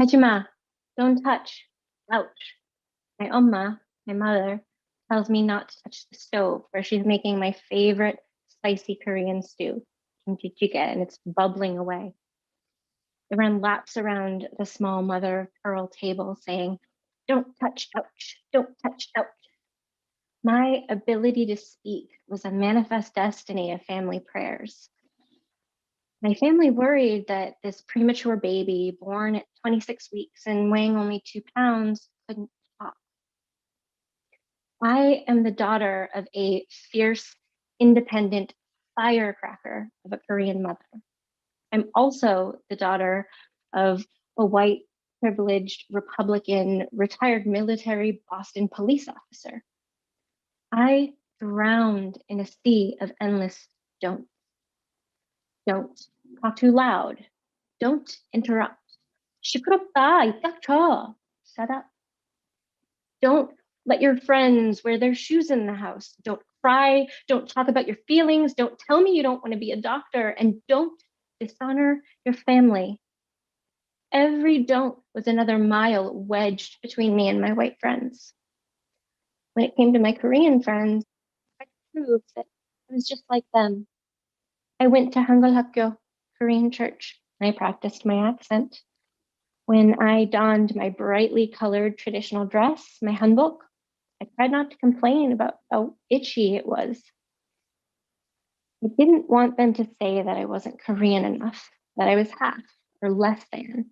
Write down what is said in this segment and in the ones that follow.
Hajima, don't touch. Ouch. My my mother, tells me not to touch the stove where she's making my favorite spicy Korean stew, kimchi jjigae, and it's bubbling away. I ran laps around the small mother of pearl table saying, don't touch, ouch, don't touch, ouch. My ability to speak was a manifest destiny of family prayers. My family worried that this premature baby, born at 26 weeks and weighing only 2 pounds, couldn't talk. I am the daughter of a fierce, independent firecracker of a Korean mother. I'm also the daughter of a white, privileged, Republican, retired military Boston police officer. I drowned in a sea of endless don't. Don't talk too loud. Don't interrupt. 시끄럽다, 이딱 쳐. Shut up. Don't let your friends wear their shoes in the house. Don't cry. Don't talk about your feelings. Don't tell me you don't want to be a doctor. And don't dishonor your family. Every don't was another mile wedged between me and my white friends. When it came to my Korean friends, I proved that I was just like them. I went to Hangul Hakgyo, Korean church, and I practiced my accent. When I donned my brightly colored traditional dress, my hanbok, I tried not to complain about how itchy it was. I didn't want them to say that I wasn't Korean enough, that I was half or less than.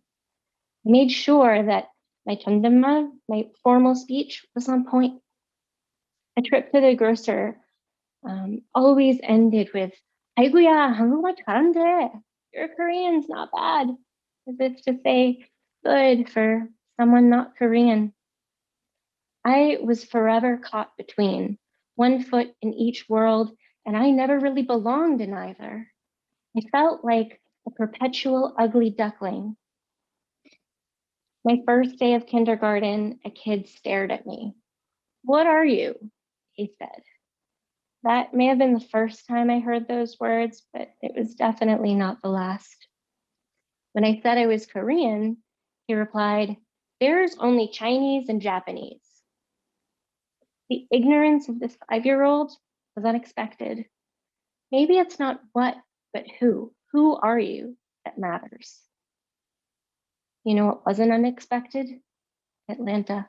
I made sure that my chondema, my formal speech, was on point. A trip to the grocer always ended with, 아이고야, 한국말 잘한대. Your Korean's not bad. As if to say, good for someone not Korean. I was forever caught between, one foot in each world, and I never really belonged in either. I felt like a perpetual ugly duckling. My first day of kindergarten, a kid stared at me. What are you? He said. That may have been the first time I heard those words, but it was definitely not the last. When I said I was Korean, he replied, there's only Chinese and Japanese. The ignorance of this 5-year-old was unexpected. Maybe it's not what, but who. Who are you that matters? You know what wasn't unexpected? Atlanta.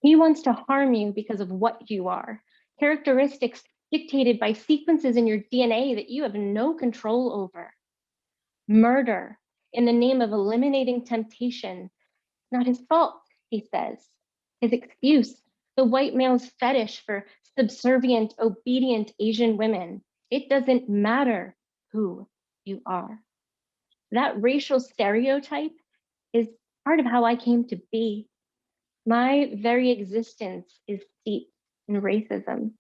He wants to harm you because of what you are. Characteristics dictated by sequences in your DNA that you have no control over. Murder in the name of eliminating temptation. Not his fault, he says. His excuse, the white male's fetish for subservient, obedient Asian women. It doesn't matter who you are. That racial stereotype is part of how I came to be. My very existence is steeped in racism.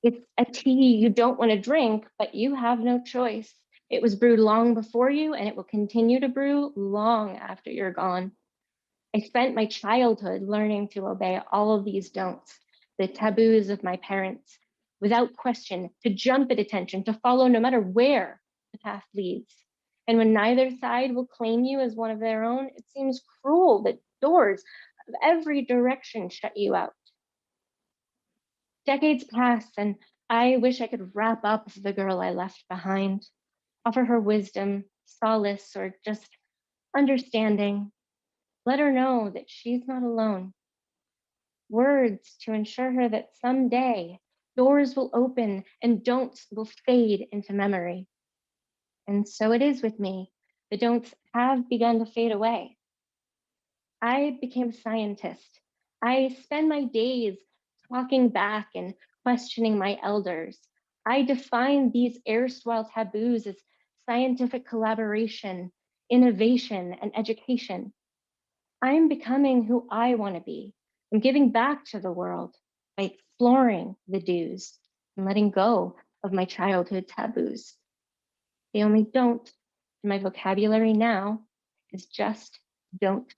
It's a tea you don't want to drink, but you have no choice. It was brewed long before you, and it will continue to brew long after you're gone. I spent my childhood learning to obey all of these don'ts, the taboos of my parents, without question, to jump at attention, to follow no matter where the path leads. And when neither side will claim you as one of their own, it seems cruel that doors of every direction shut you out. Decades pass, and I wish I could wrap up the girl I left behind, offer her wisdom, solace, or just understanding. Let her know that she's not alone. Words to ensure her that someday doors will open and don'ts will fade into memory. And so it is with me. The don'ts have begun to fade away. I became a scientist. I spend my days talking back and questioning my elders. I define these erstwhile taboos as scientific collaboration, innovation, and education. I'm becoming who I want to be. I'm giving back to the world by exploring the do's and letting go of my childhood taboos. The only don't in my vocabulary now is just don't